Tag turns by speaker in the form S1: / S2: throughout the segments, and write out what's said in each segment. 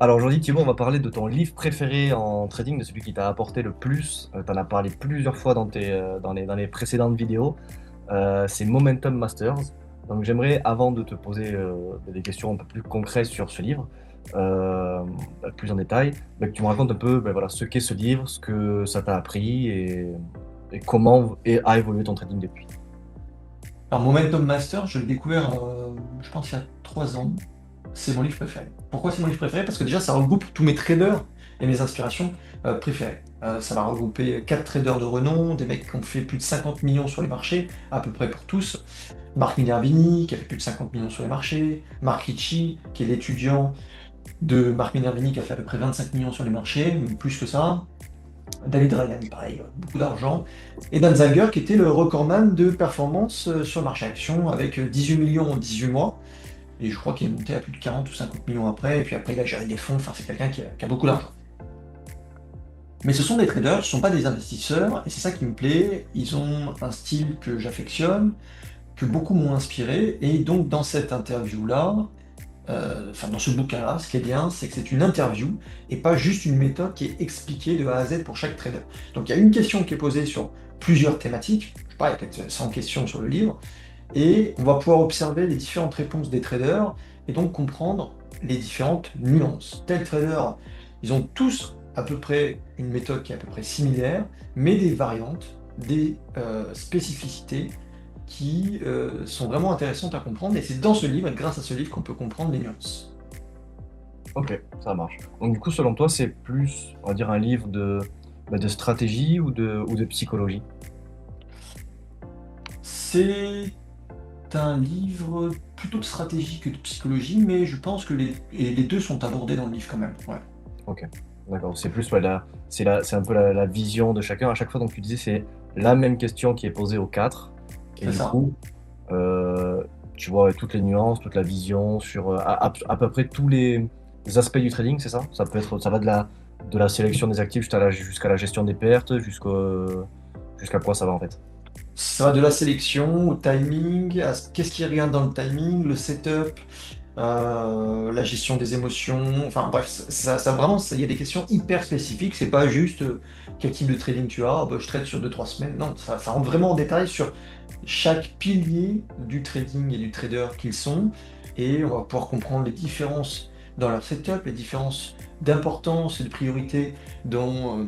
S1: Alors aujourd'hui, Thibaut, on va parler de ton livre préféré en trading, de celui qui t'a apporté le plus. Tu en as parlé plusieurs fois dans les précédentes vidéos. C'est Momentum Masters. Donc j'aimerais, avant de te poser des questions un peu plus concrètes sur ce livre, plus en détail, que tu me racontes un peu voilà, ce qu'est ce livre, ce que ça t'a appris et comment a évolué ton trading depuis.
S2: Alors, Momentum Master, je l'ai découvert, je pense, il y a 3 ans. C'est mon livre préféré. Pourquoi c'est mon livre préféré? Parce que déjà, ça regroupe tous mes traders et mes inspirations préférées. Ça va regrouper 4 traders de renom, des mecs qui ont fait plus de 50 millions sur les marchés, à peu près pour tous. Marc Minervini, qui a fait plus de 50 millions sur les marchés. Marc Ricci, qui est l'étudiant de Marc Minervini, qui a fait à peu près 25 millions sur les marchés, même plus que ça. David Ryan, pareil, beaucoup d'argent. Et Dan Zanger, qui était le recordman de performance sur le marché action, avec 18 millions en 18 mois. Et je crois qu'il est monté à plus de 40 ou 50 millions après. Et puis après, il a géré des fonds. Enfin, c'est quelqu'un qui a beaucoup d'argent. Mais ce sont des traders, ce ne sont pas des investisseurs. Et c'est ça qui me plaît. Ils ont un style que j'affectionne, que beaucoup m'ont inspiré. Et donc, dans cette interview-là, enfin dans ce bouquin-là, ce qui est bien, c'est que c'est une interview et pas juste une méthode qui est expliquée de A à Z pour chaque trader. Donc il y a une question qui est posée sur plusieurs thématiques, je sais pas, il y a peut-être 100 questions sur le livre, et on va pouvoir observer les différentes réponses des traders et donc comprendre les différentes nuances. Tels traders, ils ont tous à peu près une méthode qui est à peu près similaire, mais des variantes, des spécificités qui sont vraiment intéressantes à comprendre. Et c'est dans ce livre, et grâce à ce livre, qu'on peut comprendre les nuances.
S1: Ok, ça marche. Donc du coup, selon toi, c'est plus, on va dire, un livre de stratégie ou de psychologie?
S2: C'est un livre plutôt de stratégie que de psychologie, mais je pense que les deux sont abordés dans le livre quand même. Ouais,
S1: Ok, d'accord. C'est plus, ouais, c'est un peu la vision de chacun. À chaque fois, donc tu disais, c'est la même question qui est posée aux quatre. Et
S2: c'est
S1: du
S2: ça.
S1: coup, euh, tu vois ouais, toutes les nuances, toute la vision sur à peu près tous les aspects du trading, c'est ça? Ça va de la sélection des actifs jusqu'à la gestion des pertes, jusqu'à quoi ça va en fait?
S2: Ça va de la sélection au timing, à qu'est-ce qui regarde dans le timing, le setup, la gestion des émotions. Enfin bref, vraiment, il y a des questions hyper spécifiques. C'est pas juste quel type de trading tu as, ah, bah, je trade sur 2 3 semaines. Non, ça rentre vraiment en détail sur chaque pilier du trading et du trader qu'ils sont. Et on va pouvoir comprendre les différences dans leur setup, les différences d'importance et de priorité dans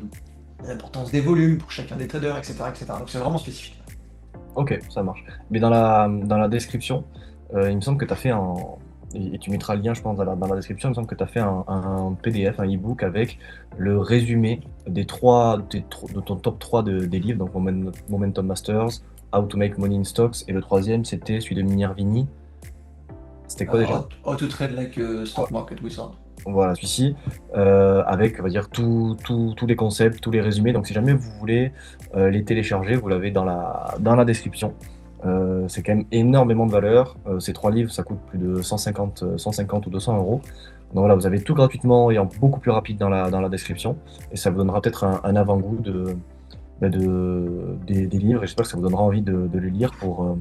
S2: l'importance des volumes pour chacun des traders, etc., etc. Donc c'est vraiment spécifique.
S1: Ok, ça marche. Mais dans la description, il me semble que tu as fait un. Et tu mettras le lien, je pense, dans la description. Il me semble que tu as fait un PDF, un e-book avec le résumé de ton top 3 des livres, donc Momentum Masters, How to Make Money in Stocks, et le troisième, c'était celui de Minervini. C'était quoi déjà?
S2: How to trade like stock market wizard.
S1: Voilà, celui-ci, avec, on va dire, tous les concepts, tous les résumés. Donc, si jamais vous voulez les télécharger, vous l'avez dans la description. C'est quand même énormément de valeur. Ces trois livres, ça coûte plus de 150 ou 200 euros. Donc voilà, vous avez tout gratuitement et en beaucoup plus rapide dans la description. Et ça vous donnera peut-être un avant-goût des livres. Et j'espère que ça vous donnera envie de les lire pour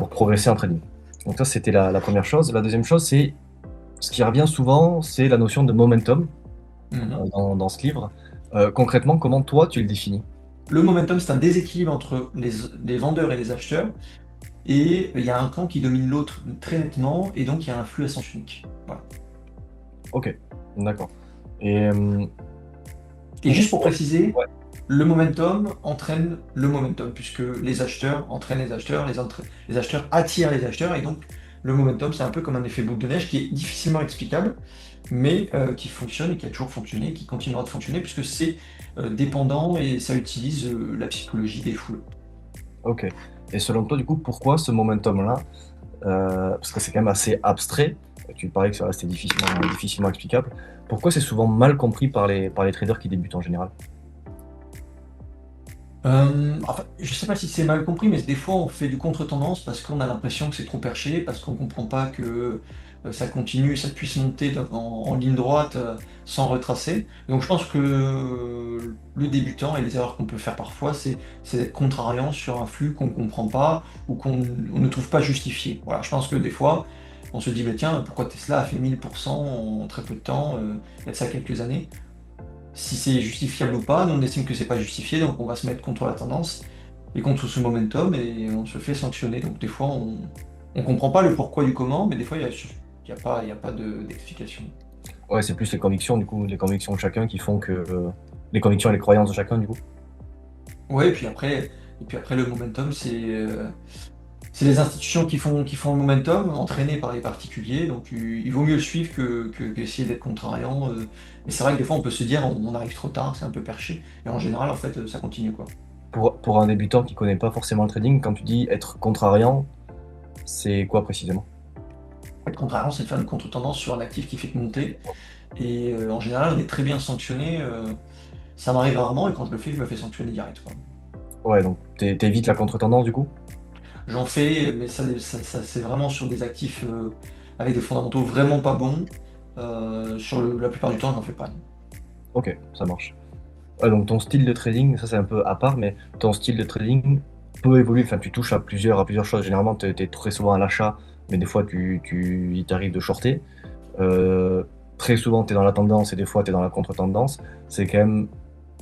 S1: progresser en trading. Donc ça, c'était la première chose. La deuxième chose, c'est ce qui revient souvent, c'est la notion de momentum
S2: Mhm.
S1: dans ce livre. Concrètement, comment toi tu le définis?
S2: Le momentum, c'est un déséquilibre entre les vendeurs et les acheteurs, et il y a un camp qui domine l'autre très nettement, et donc il y a un flux à sens unique. Voilà.
S1: Ok, d'accord. Et
S2: Et juste pour
S1: pourquoi?
S2: préciser,
S1: Ouais,
S2: le momentum entraîne le momentum, puisque les acheteurs entraînent les acheteurs, les acheteurs attirent les acheteurs, et donc le momentum, c'est un peu comme un effet boule de neige qui est difficilement explicable, mais qui fonctionne et qui a toujours fonctionné, et qui continuera de fonctionner, puisque c'est dépendant et ça utilise la psychologie des foules.
S1: ok. Et selon toi, du coup, pourquoi ce momentum-là? Parce que c'est quand même assez abstrait. Tu parlais que ça restait difficilement explicable. Pourquoi c'est souvent mal compris par les traders qui débutent en général?
S2: Enfin, je sais pas si c'est mal compris, mais des fois on fait du contre-tendance parce qu'on a l'impression que c'est trop perché, parce qu'on comprend pas que ça continue, ça puisse monter en ligne droite sans retracer. Donc je pense que le débutant et les erreurs qu'on peut faire parfois, c'est d'être contrariant sur un flux qu'on comprend pas ou qu'on on ne trouve pas justifié. Voilà, je pense que des fois, On se dit, bah, tiens, pourquoi Tesla a fait 1000% en très peu de temps, il y a de ça quelques années. Si c'est justifiable ou pas, nous on estime que c'est pas justifié, donc on va se mettre contre la tendance et contre ce momentum et on se fait sanctionner. Donc des fois on comprend pas le pourquoi du comment, mais des fois il y a pas d'explication.
S1: Ouais, c'est plus les convictions, du coup, les convictions de chacun qui font que. Les convictions et les croyances de chacun, du coup.
S2: Ouais, et puis après le momentum, c'est les institutions qui font le momentum, entraînées par les particuliers, donc il vaut mieux le suivre qu'essayer d'être contrariant. Mais c'est vrai que des fois on peut se dire on arrive trop tard, c'est un peu perché. Et en général, en fait, ça continue quoi.
S1: Pour un débutant qui connaît pas forcément le trading, quand tu dis être contrariant, c'est quoi précisément?
S2: Être contrariant, c'est de faire une contre-tendance sur un actif qui fait que monter. Et en général, on est très bien sanctionné. Ça m'arrive rarement, et quand je le fais, je me fais sanctionner direct, quoi.
S1: Ouais, donc t'évites la contre-tendance, du coup?
S2: J'en fais, mais c'est vraiment sur des actifs avec des fondamentaux vraiment pas bons. La plupart du temps, j'en fais pas.
S1: Ok, ça marche. Ouais, donc ton style de trading, ça c'est un peu à part, mais ton style de trading peut évoluer. Enfin, tu touches à plusieurs choses. Généralement, tu es très souvent à l'achat, mais des fois, il t'arrive de shorter. Euh, Très souvent, tu es dans la tendance et des fois, tu es dans la contre-tendance. C'est quand même,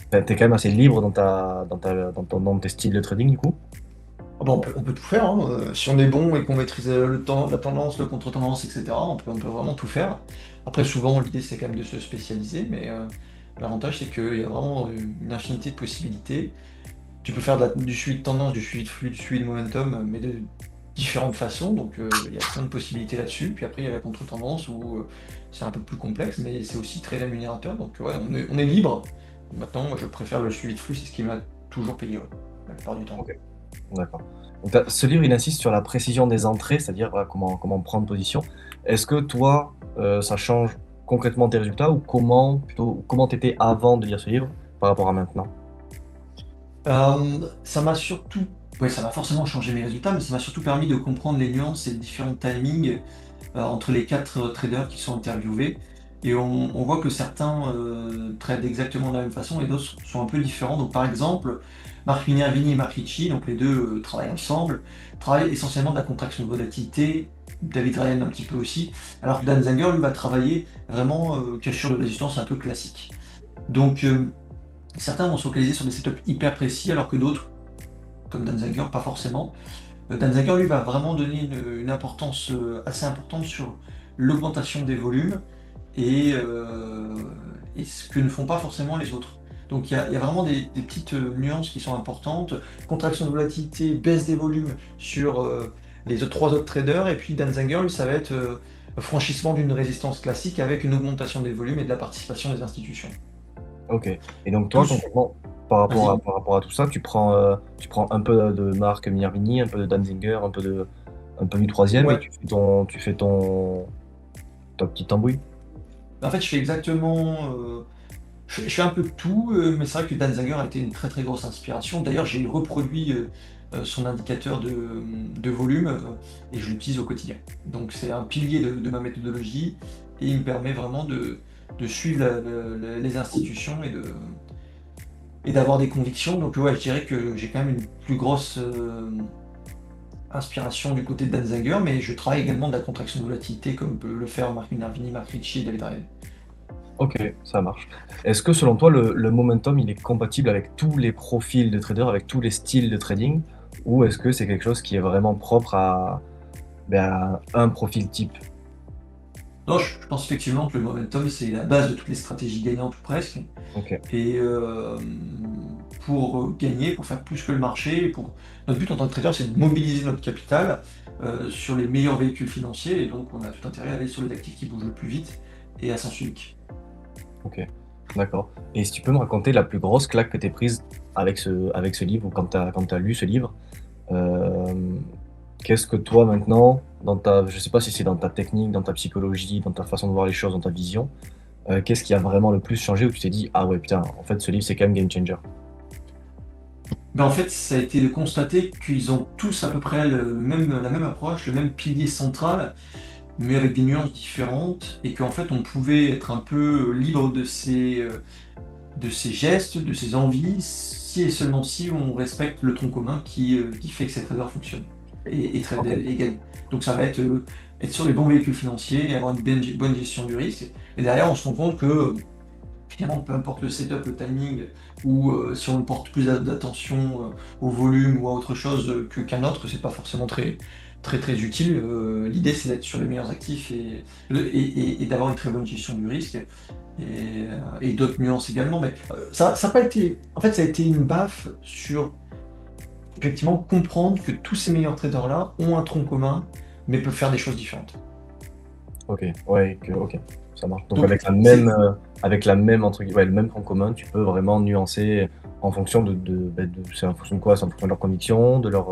S1: enfin, t'es quand même assez libre dans tes styles de trading, du coup.
S2: Ah bah, on peut tout faire, hein. Si on est bon et qu'on maîtrise le temps, la tendance, le contre-tendance, etc., on peut vraiment tout faire. Après, souvent, l'idée, c'est quand même de se spécialiser, mais l'avantage, c'est qu'il y a vraiment une infinité de possibilités. Tu peux faire du suivi de tendance, du suivi de flux, du suivi de momentum, mais de différentes façons. Donc il y a plein de possibilités là-dessus. Puis après, il y a la contre-tendance où c'est un peu plus complexe, mais c'est aussi très rémunérateur. Donc ouais, on est libre. Maintenant, moi, je préfère le suivi de flux, c'est ce qui m'a toujours payé, ouais, la plupart du temps.
S1: Ok, d'accord. Donc, ce livre, il insiste sur la précision des entrées, c'est-à-dire voilà, comment prendre position. Est-ce que toi, ça change concrètement tes résultats ou comment t'étais avant de lire ce livre par rapport à maintenant?
S2: Ça m'a surtout, ouais, ça m'a forcément changé mes résultats, mais ça m'a surtout permis de comprendre les nuances et les différents timings entre les quatre traders qui sont interviewés. Et on voit que certains tradent exactement de la même façon et d'autres sont un peu différents. Donc par exemple, Marc Minervini et Marc Ricci, donc les deux travaillent ensemble, travaillent essentiellement de la contraction de volatilité, David Ryan un petit peu aussi, alors que Dan Zanger, lui, va travailler vraiment cassure de résistance un peu classique. Donc certains vont se focaliser sur des setups hyper précis, alors que d'autres, comme Dan Zanger, pas forcément. Dan Zanger, lui, va vraiment donner une importance assez importante sur l'augmentation des volumes et et ce que ne font pas forcément les autres. Donc il y a vraiment des petites nuances qui sont importantes. Contraction de volatilité, baisse des volumes sur les trois autres traders, et puis Dan Zanger, lui, ça va être franchissement d'une résistance classique avec une augmentation des volumes et de la participation des institutions.
S1: Ok. Et donc toi,
S2: Tous,
S1: concrètement,
S2: vas-y.
S1: par rapport à tout ça, tu prends un peu de Marc Minervini, un peu de Danziger, un peu du troisième et
S2: Ouais.
S1: tu fais ta petite tambouille.
S2: En fait, je fais exactement. Je fais un peu de tout, mais c'est vrai que Dan Zanger a été une très très grosse inspiration. D'ailleurs, j'ai reproduit son indicateur de volume et je l'utilise au quotidien. Donc, c'est un pilier de ma méthodologie et il me permet vraiment de suivre les institutions et d'avoir des convictions. Donc, ouais, je dirais que j'ai quand même une plus grosse inspiration du côté de Dan Zanger, mais je travaille également de la contraction de volatilité comme peut le faire Marc Minervini, Marc Ricci et David Ryan.
S1: Ok, ça marche. Est-ce que selon toi, le momentum, il est compatible avec tous les profils de traders, avec tous les styles de trading, ou est-ce que c'est quelque chose qui est vraiment propre à un profil type?
S2: Non, je pense effectivement que le momentum, c'est la base de toutes les stratégies gagnantes ou presque.
S1: Ok,
S2: Et pour gagner, pour faire plus que le marché, notre but en tant que trader, c'est de mobiliser notre capital sur les meilleurs véhicules financiers. Et donc, on a tout intérêt à aller sur les actifs qui bougent le plus vite et à sens unique.
S1: ok, d'accord. Et si tu peux me raconter la plus grosse claque que tu prise avec ce livre, ou quand tu as lu ce livre, euh, qu'est-ce que toi maintenant, je sais pas si c'est dans ta technique, dans ta psychologie, dans ta façon de voir les choses, dans ta vision, qu'est-ce qui a vraiment le plus changé où tu t'es dit, ah ouais, putain, en fait, ce livre, c'est quand même game changer.
S2: Mais en fait, ça a été de constater qu'ils ont tous à peu près la même approche, le même pilier central, mais avec des nuances différentes, et qu'en fait, on pouvait être un peu libre de ses gestes, de ses envies, si et seulement si on respecte le tronc commun qui fait que cette traders fonctionne et
S1: Ok,
S2: gagne. Donc ça va être être sur les bons véhicules financiers et avoir une bonne gestion du risque. Et derrière, on se rend compte que finalement, peu importe le setup, le timing, ou si on porte plus d'attention au volume ou à autre chose qu'un autre, c'est pas forcément très utile. L'idée, c'est d'être sur les meilleurs actifs et d'avoir une très bonne gestion du risque et d'autres nuances également. Mais ça a pas été. En fait, ça a été une baffe sur effectivement comprendre que tous ces meilleurs traders-là ont un tronc commun, mais peuvent faire des choses différentes.
S1: Ok, ouais, ok, ça marche. Donc
S2: Donc, c'est
S1: avec la même entre guillemets, ouais, le même point commun, tu peux vraiment nuancer en fonction c'est en fonction de quoi? C'est en fonction de leurs convictions, de leur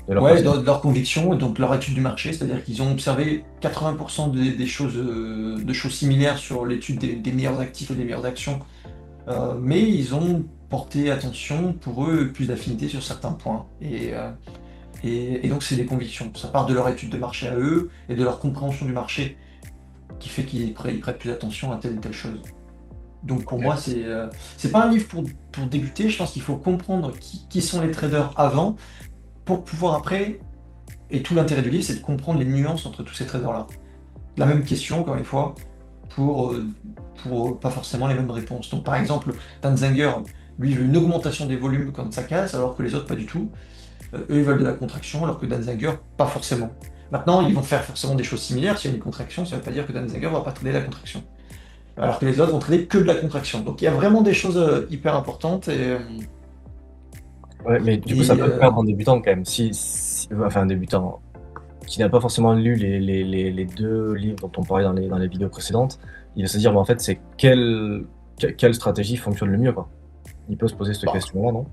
S2: ouais,
S1: façon.
S2: de leur conviction et donc leur étude du marché, c'est-à-dire qu'ils ont observé 80% des choses, de choses similaires sur l'étude des meilleurs actifs et des meilleures actions, mais ils ont porté attention pour eux plus d'affinité sur certains points. Et donc c'est des convictions. Ça part de leur étude de marché à eux et de leur compréhension du marché qui fait ils prêtent plus attention à telle ou telle chose. Donc pour
S1: Ok,
S2: moi, c'est pas un livre pour débuter. Je pense qu'il faut comprendre qui sont les traders avant pour pouvoir après. Et tout l'intérêt du livre, c'est de comprendre les nuances entre tous ces traders-là. La même question, encore une fois, pour, euh, pour pas forcément les mêmes réponses. Donc par exemple, Dan Zanger, lui, veut une augmentation des volumes quand ça casse, alors que les autres, pas du tout. Eux, ils veulent de la contraction, alors que Dan Zanger, pas forcément. Maintenant, ils vont faire forcément des choses similaires. S'il y a une contraction, ça ne veut pas dire que Dan Zanger va pas trader la contraction. Alors que les autres vont trader que de la contraction. Donc il y a vraiment des choses hyper importantes.
S1: ouais, mais du coup, ça
S2: Et,
S1: peut
S2: euh,
S1: perdre un débutant quand même. Enfin, un débutant qui n'a pas forcément lu les deux livres dont on parlait dans les vidéos précédentes, il va se dire, mais en fait, quelle stratégie fonctionne le mieux, quoi. Il peut se poser cette
S2: bah,
S1: question-là, non?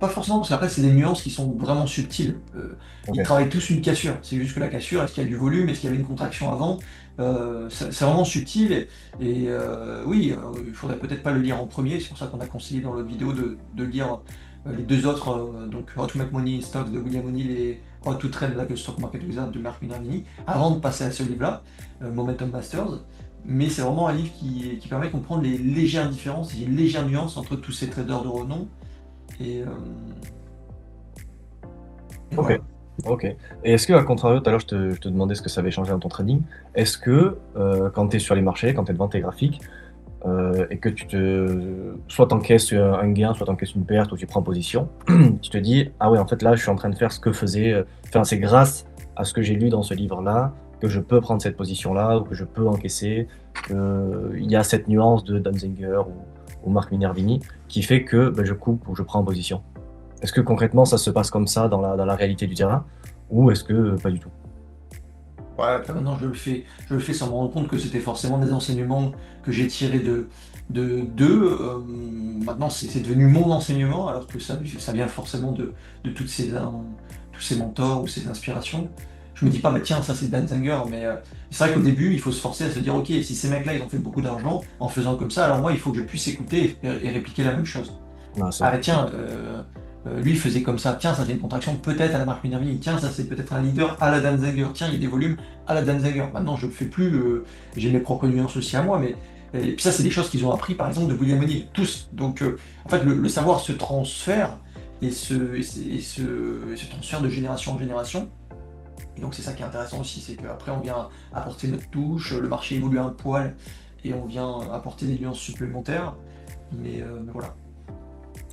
S2: Pas forcément, parce qu'après, c'est des nuances qui sont vraiment subtiles. Ils
S1: Ok,
S2: travaillent tous une cassure. C'est juste que la cassure, est-ce qu'il y a du volume, est-ce qu'il y avait une contraction avant? C'est vraiment subtil. Oui, il faudrait peut-être pas le lire en premier. C'est pour ça qu'on a conseillé dans l'autre vidéo de lire les deux autres, donc How to Make Money in Stocks de William O'Neill et How to Trade Like a Stock Market Wizard de Mark Minervini, avant de passer à ce livre-là, Momentum Masters. Mais c'est vraiment un livre qui permet de comprendre les légères différences et les légères nuances entre tous ces traders de renom. Et, euh, et
S1: ok,
S2: voilà.
S1: ok. Et est-ce que, à contrario, tout à l'heure, je te demandais ce que ça avait changé dans ton trading, est-ce que quand tu es sur les marchés, quand tu es devant tes graphiques, et que soit t'encaisses un gain, soit t'encaisses une perte, ou tu prends position, tu te dis, ah ouais, en fait là, je suis en train de faire ce que enfin, c'est grâce à ce que j'ai lu dans ce livre-là que je peux prendre cette position-là, ou que je peux encaisser, qu'il y a cette nuance de Danziger ou Marc Minervini qui fait que ben, je coupe ou je prends en position. Est-ce que concrètement ça se passe comme ça dans la réalité du terrain, ou est-ce que pas du tout?
S2: Ouais, après maintenant je le fais sans me rendre compte que c'était forcément des enseignements que j'ai tirés d'eux. Maintenant c'est devenu mon enseignement, alors que ça vient forcément de tous ces mentors ou ces inspirations. Je me dis pas, bah tiens, ça c'est Dan Zanger, mais c'est vrai qu'au début, il faut se forcer à se dire, ok, si ces mecs-là, ils ont fait beaucoup d'argent en faisant comme ça, alors moi, il faut que je puisse écouter et répliquer la même chose.
S1: Non, c'est
S2: Ah
S1: vrai.
S2: bah tiens, lui il faisait comme ça, tiens ça c'est une contraction peut-être à la marque Minervini, tiens ça c'est peut-être un leader à la Danziger, tiens il y a des volumes à la Danziger. Maintenant je le fais plus, j'ai mes propres nuances aussi à moi, mais et puis ça c'est des choses qu'ils ont appris par exemple de William O'Neill, tous. Donc en fait le savoir se transfère et se transfère de génération en génération. Et donc c'est ça qui est intéressant aussi, c'est qu'après on vient apporter notre touche, le marché évolue un poil et on vient apporter des nuances supplémentaires. Mais voilà.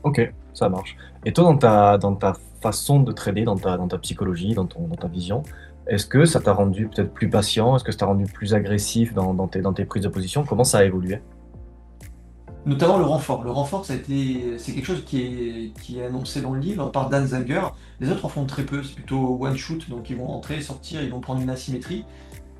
S1: Ok, ça marche. Et toi, dans ta façon de trader, dans ta psychologie, dans ta vision, est-ce que ça t'a rendu peut-être plus patient? Est-ce que ça t'a rendu plus agressif dans tes prises de position? Comment ça a évolué?
S2: Notamment le renfort. Le renfort, c'est quelque chose qui est annoncé dans le livre par Dan Zanger. Les autres en font très peu, c'est plutôt one shoot, donc ils vont entrer, sortir, ils vont prendre une asymétrie.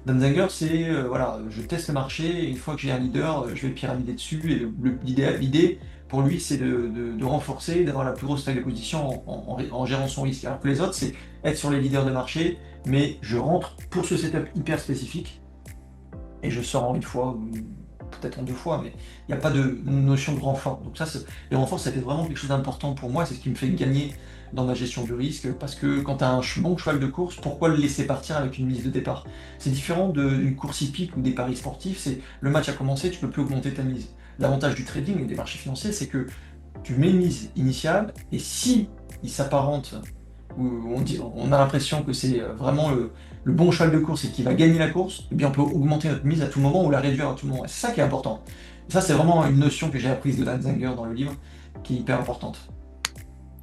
S2: Dan Zanger, c'est voilà, je teste le marché, et une fois que j'ai un leader, je vais pyramider dessus, et l'idée pour lui, c'est de renforcer, d'avoir la plus grosse taille de position en gérant son risque. Alors que les autres, c'est être sur les leaders de marché, mais je rentre pour ce setup hyper spécifique et je sors en une fois, ou peut-être en deux fois, mais il n'y a pas de notion de renfort. Donc ça, le renfort, ça fait vraiment quelque chose d'important pour moi, c'est ce qui me fait gagner dans ma gestion du risque, parce que quand tu as un bon cheval de course, pourquoi le laisser partir avec une mise de départ? C'est différent d'une course hippique ou des paris sportifs, c'est le match a commencé, tu peux plus augmenter ta mise. L'avantage du trading et des marchés financiers, c'est que tu mets une mise initiale, et si il s'apparente, ou on a l'impression que c'est vraiment le bon cheval de course et qui va gagner la course, eh bien on peut augmenter notre mise à tout moment ou la réduire à tout moment. Et c'est ça qui est important. Et ça, c'est vraiment une notion que j'ai apprise de Dan Zanger dans le livre, qui est hyper importante.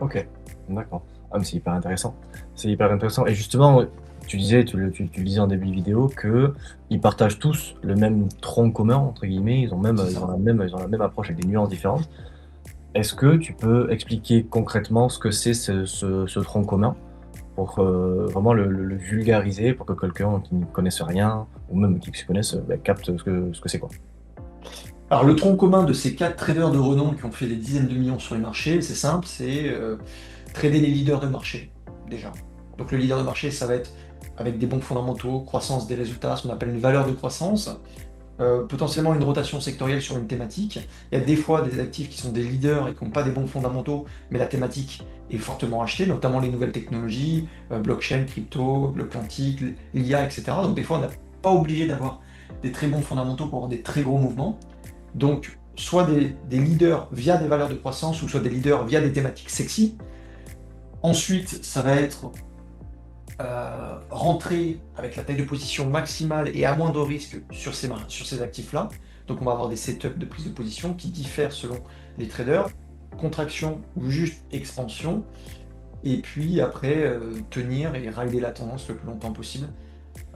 S1: Ok, d'accord. Ah, mais c'est hyper intéressant. C'est hyper intéressant. Et justement, tu disais, tu le disais en début de vidéo, que ils partagent tous le même tronc commun, entre guillemets. Ils ont même,
S2: C'est
S1: ils ont
S2: ça.
S1: ils ont la même approche avec des nuances différentes. Est-ce que tu peux expliquer concrètement ce que c'est ce tronc commun pour vraiment le vulgariser pour que quelqu'un qui ne connaisse rien ou même qui s'y connaisse capte ce que c'est quoi?
S2: Alors le tronc commun de ces 4 traders de renom qui ont fait des dizaines de millions sur les marchés, c'est simple, c'est trader les leaders de marché, déjà. Donc le leader de marché, ça va être avec des bons fondamentaux, croissance des résultats, ce qu'on appelle une valeur de croissance, potentiellement une rotation sectorielle sur une thématique. Il y a des fois des actifs qui sont des leaders et qui n'ont pas des bons fondamentaux, mais la thématique est fortement achetée, notamment les nouvelles technologies, blockchain, crypto, le quantique, l'IA, etc. Donc des fois, on n'est pas obligé d'avoir des très bons fondamentaux pour avoir des très gros mouvements. Donc, soit des leaders via des valeurs de croissance, ou soit des leaders via des thématiques sexy. Ensuite, ça va être rentrer avec la taille de position maximale et à moindre risque sur ces actifs-là. Donc, on va avoir des setups de prise de position qui diffèrent selon les traders, contraction ou juste expansion. Et puis après, tenir et rider la tendance le plus longtemps possible.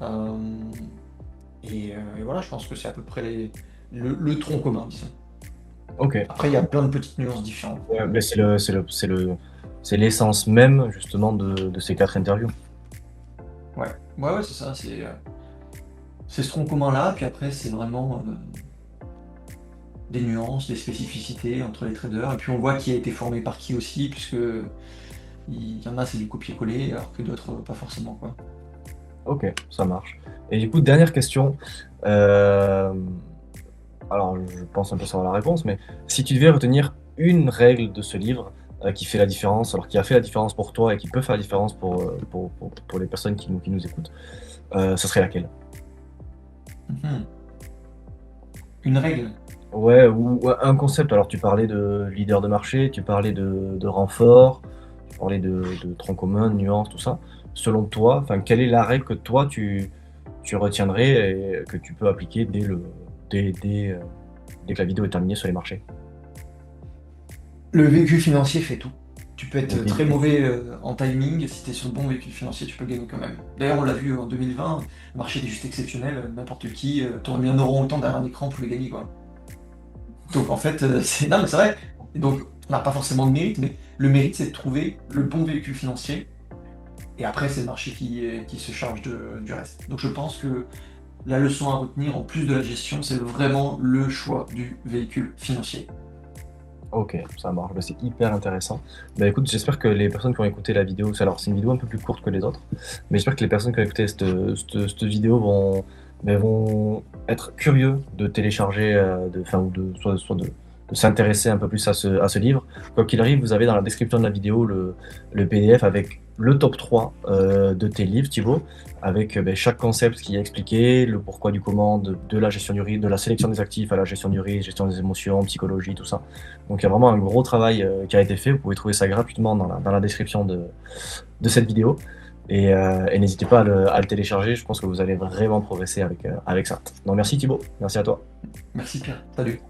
S2: Euh, et voilà, je pense que c'est à peu près le tronc commun, disons.
S1: Ok.
S2: Après, il y a plein de petites nuances différentes.
S1: Ouais, mais c'est l'essence même justement de ces 4 interviews.
S2: Ouais, ouais, ouais, c'est ça. C'est ce tronc commun-là. Puis après, c'est vraiment des nuances, des spécificités entre les traders. Et puis on voit qui a été formé par qui aussi, puisque il y en a, c'est du copier-coller, alors que d'autres, pas forcément, quoi.
S1: Ok, ça marche. Et du coup, dernière question. Euh, alors, je pense un peu savoir la réponse, mais si tu devais retenir une règle de ce livre qui fait la différence, alors qui a fait la différence pour toi et qui peut faire la différence pour les personnes qui nous écoutent, ce serait laquelle?
S2: Mhm. Une règle.
S1: Ouais, ou un concept. Alors, tu parlais de leader de marché, tu parlais de renfort, tu parlais de tronc commun, de nuances, tout ça. Selon toi, enfin, quelle est la règle que toi tu retiendrais et que tu peux appliquer dès que la vidéo est terminée sur les marchés?
S2: Le véhicule financier fait tout. Tu peux
S1: Le
S2: être très
S1: véhicule.
S2: mauvais en timing, si tu es sur le bon véhicule financier, tu peux gagner quand même. D'ailleurs, on l'a vu en 2020, le marché était juste exceptionnel, n'importe qui, t'aurais mis un euro autant derrière un écran pour le gagner, quoi. Donc en fait, c'est non, mais c'est vrai. Et donc, on n'a pas forcément de mérite, mais le mérite, c'est de trouver le bon véhicule financier. Et après, c'est le marché qui se charge du reste. Donc je pense que la leçon à retenir, en plus de la gestion, c'est vraiment le choix du véhicule financier.
S1: Ok, ça marche. Bah, c'est hyper intéressant. Bah, écoute, j'espère que les personnes qui ont écouté la vidéo, alors c'est une vidéo un peu plus courte que les autres, mais j'espère que les personnes qui ont écouté cette vidéo vont être curieux de télécharger, enfin, ou soit de s'intéresser un peu plus à ce livre. Quoi qu'il arrive, vous avez dans la description de la vidéo le PDF avec le top 3 de tes livres, Thibaut, avec chaque concept qui est expliqué, le pourquoi du comment, de la gestion du risque, de la sélection des actifs à la gestion du risque, gestion des émotions, psychologie, tout ça. Donc il y a vraiment un gros travail qui a été fait. Vous pouvez trouver ça gratuitement dans la description de cette vidéo. Et n'hésitez pas à le télécharger. Je pense que vous allez vraiment progresser avec ça. Donc merci Thibaut. Merci à toi.
S2: Merci Pierre. Salut.